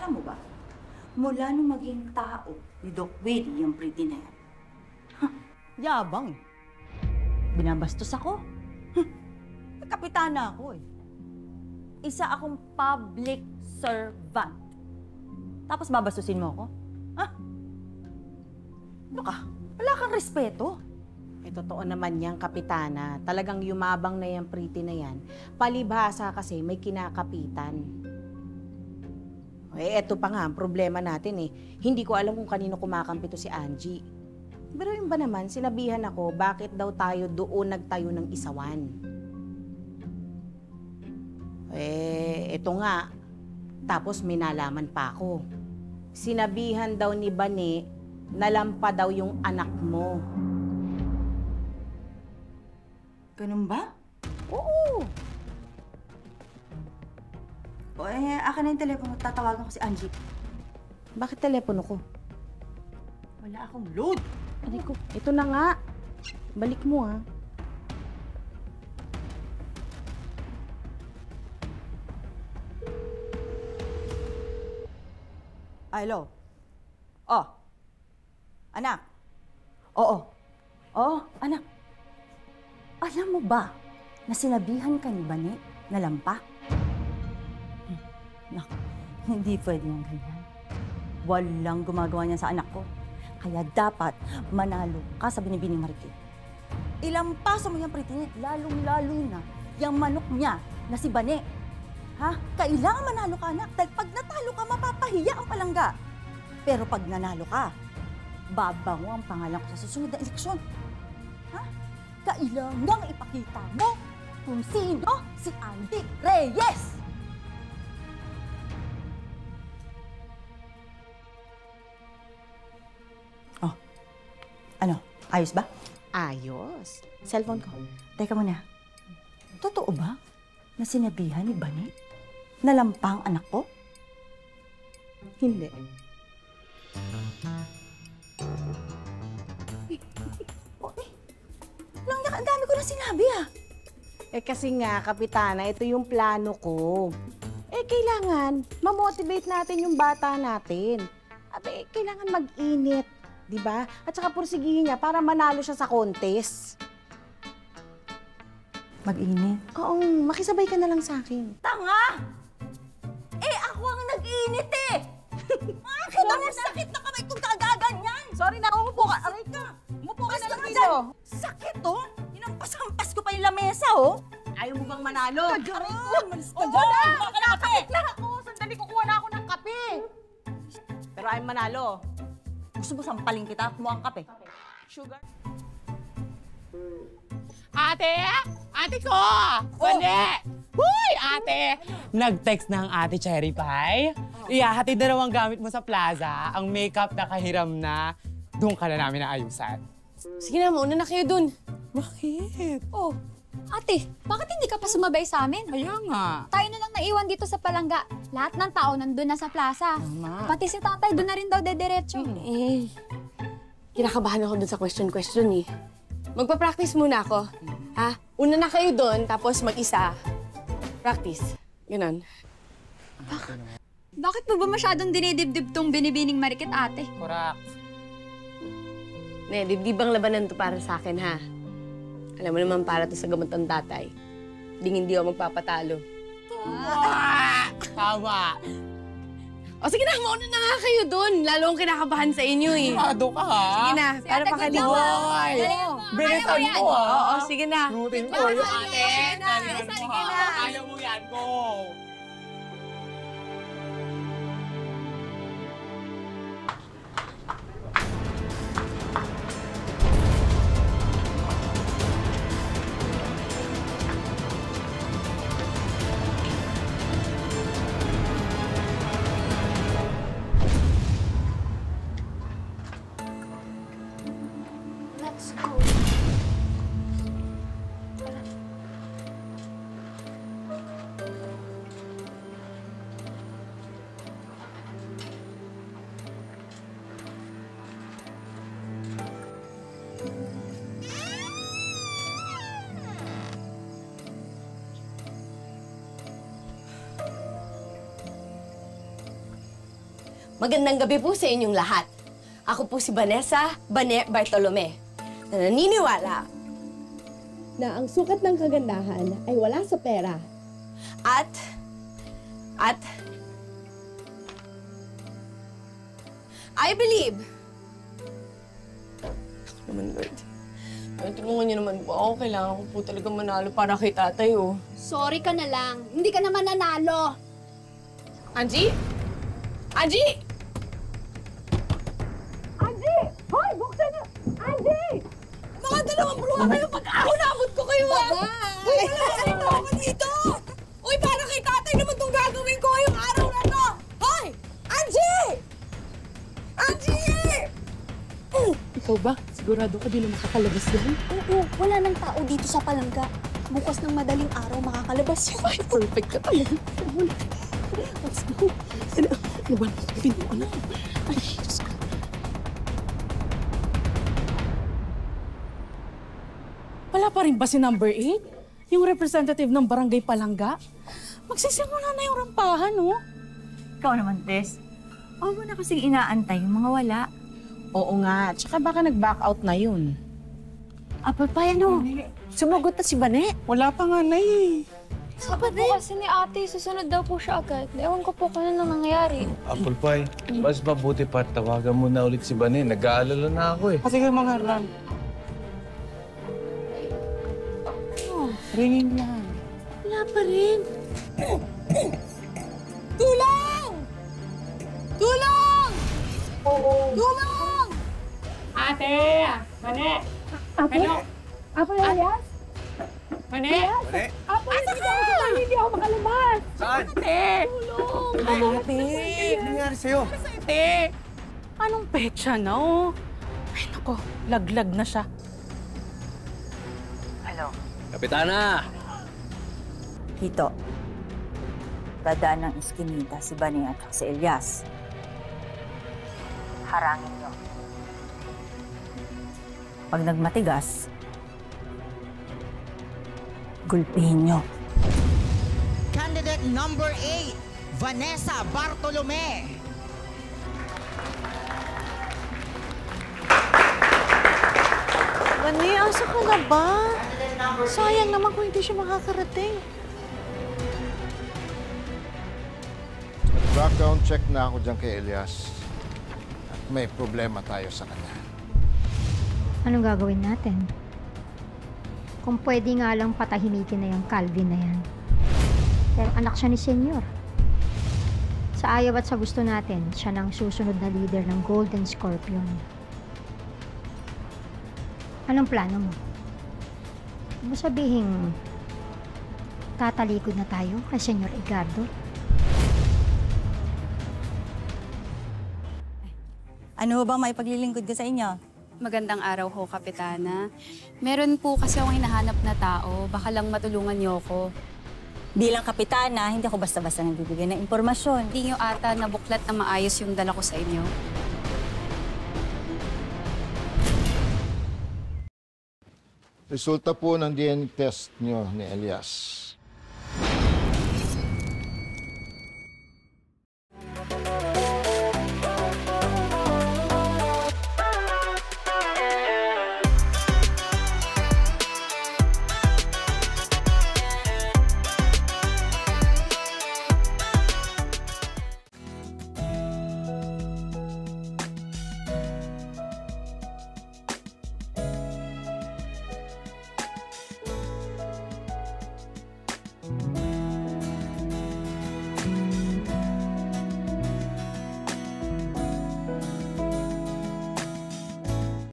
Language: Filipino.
Alam mo ba, mula nung maging tao ni Doc Willie, yung pretty na yan, yabang eh. Binabastos ako. Kapitana ako eh. Isa akong public servant. Tapos babastusin mo ako? Ha? Ano ka? Wala kang respeto. Eh, totoo naman yan, Kapitana. Talagang yumabang na yan, pretty na yan. Palibhasa kasi may kinakapitan. Eh, eto pa nga, ang problema natin eh. Hindi ko alam kung kanino kumakampi to si Angie. Pero yun ba naman, sinabihan ako, bakit daw tayo doon nagtayo ng isawan? Eh, eto nga. Tapos may nalaman pa ako. Sinabihan daw ni Bane, nalampa daw yung anak mo. Ganun ba? Oo. O akin na yung telepono. Tatawagan ko si Angie. Bakit telepono ko? Wala akong load. Aray ko, ito na nga. Balik mo ha. Hello? Oh. Anak? Oo. Oo, anak. Alam mo ba na sinabihan ka ni Bane na lampa? Nak, hindi pwede yung ganyan. Walang gumagawa niyan sa anak ko. Kaya dapat manalo ka sa binibining Marikit. Ilampaso mo yung pritinit, lalong-lalo na yung manok niya na si Bane. Ha? Kailangan manalo ka, anak. Dahil pag natalo ka, mapapahiya ang palangga. Pero pag nanalo ka, babango ang pangalan ko sa susunod na eleksyon. Ha? Kailangang ipakita mo kung sino si Andy Reyes! Oh, ano? Ayos ba? Ayos. Cellphone ko. Teka muna. Totoo ba na sinabihan ni Bane na lampang anak ko? Hindi. Ang dami ko na sinabi ah. Eh kasi nga, Kapitana, ito yung plano ko. Eh kailangan ma-motivate natin yung bata natin. Abe, kailangan mag-init, di ba? At saka pursigihin niya para manalo siya sa contest. Mag-init? Oo, makisabay ka na lang sa akin. Tanga! Eh, ako ang nag-init eh! Kita mo, sakit na kamay kung kagaganyan! Sorry na, umupo ka. Aray ka! Umupo ka na lang dito. Sakit oh! Hinampas-hampas ko pa yung lamesa oh! Ayaw mo bang manalo? Aray ko! Malis ka dyan! Kuha ka ng kape! lang ako! Sandali, kukuha na ako ng kape! Pero ayaw manalo. Gusto mo sampaling kita? Kumuha ang kape. Sugar? Ate! Ate ko! Bane! Huy, ate! Nag-text na ang ate Cherry Pie. Ihahatid na raw ang gamit mo sa plaza. Ang makeup nakahiram na. Doon ka na namin naayusan. Sige na, mauna na kayo dun. Bakit? Oh, ate, bakit hindi ka pa sumabay sa amin? Kaya nga. Tayo na lang naiwan dito sa palangga. Lahat ng tao nandun na sa plaza. Tama. Pati si tatay doon na rin daw dediretso. Eh, kinakabahan ako dun sa question eh. Magpa-practice muna ako. Ha? Una na kayo doon, tapos mag-isa. Practice. Ganon. Bakit mo ba masyadong dinidibdib tong binibining Marikit, ate? Correct. Ne, dibdibang labanan to para sa akin, ha? Alam mo naman, para to sa gamot ng tatay. Hindi ako magpapatalo. Tama. O sige na, mauna na nga kayo doon. Lalo akong kinakabahan sa inyo eh. Sigurado ka, ha? Sige na, para Ate, pakaliwa. Hoy! Bilisan mo, ha? Oo, sige na. Rutin ko yung ate. Dalihan mo, Sige ha? na. Ayaw mo yan, go! Let's go. Magandang gabi po sa inyong lahat. Ako po si Vanessa Bane Bartolome, na naniniwala na ang sukat ng kagandahan ay wala sa pera. At I believe. Ako naman, Lord. Ay, tulungan niyo naman po ako. Kailangan ko po talaga manalo para kay tatay, oh. Sorry ka na lang. Hindi ka naman nanalo. Angie? Angie! Angie! Hoy, buksan niyo! Angie! Mga dalawang bruha kayo pag-ahon-abot ko kayo, ah! Uy, wala ka ako dito! Uy, para kay tatay naman itong gagawin ko yung araw na to! Hoy! Angie! Angie! Ikaw ba? Sigurado ka di na makakalabas yan? Oo, wala nang tao dito sa palangga. Bukas ng madaling araw makakalabas yun. Ay, perfect ka talaga. Let's go. Ano ba? Pino ko na. Ay, Diyos ko. Wala pa rin ba si number 8? Yung representative ng barangay Palangga? Magsisimula na yung rampahan, oh. Ikaw naman, Tess. Huwag mo na kasing inaantay yung mga wala. Oo nga, tsaka baka nag-back out na yun. Apple pie, ano? Sumagot na si Bane. Wala pa nga na eh. Sabi po kasi ni ate, susunod daw po siya agad. Ewan ko po kung ano nang nangyayari. Apple pie, mas mabuti pa tawagan mo na ulit si Bane. Nag-aalala na ako eh. Kasi kayo mga Ran. Ringing lang. Wala pa rin. Tulong! Tulong! Tulong! Ate! Mane! Ano? Apo Elias? Mane! Apo Elias! Hindi ako makalabas! Saan? Ate! Ate! Ano nangyari sa'yo? Ate! Anong petsa na, oh? Ay, nako. Laglag na siya. Kapitana! Hito. Dadaan ng iskinita si Bane at si Elias. Harangin nyo. Pag nagmatigas, gulpihin nyo. Candidate number 8, Vanessa Bartolome. Bane, asa ka na ba? Sayang naman kung hindi siya makakarating. Background check na ako dyan kay Elias. At may problema tayo sa kanya. Anong gagawin natin? Kung pwede nga lang patahimikin na yung Calvin na yan. Pero anak siya ni Senyor. Sa ayaw at sa gusto natin, siya nang susunod na leader ng Golden Scorpion. Anong plano mo? Ano sabihin, tatalikod na tayo kay Senyor Edgardo? Ano ba may paglilingkod ko sa inyo? Magandang araw ho, Kapitana. Meron po kasi akong hinahanap na tao. Baka lang matulungan niyo ako. Bilang kapitana, hindi ako basta-basta nagbibigay ng impormasyon. Hindi niyo ata nabuklat na maayos yung dala ko sa inyo. Resulta po ng DNA test nyo ni Elias.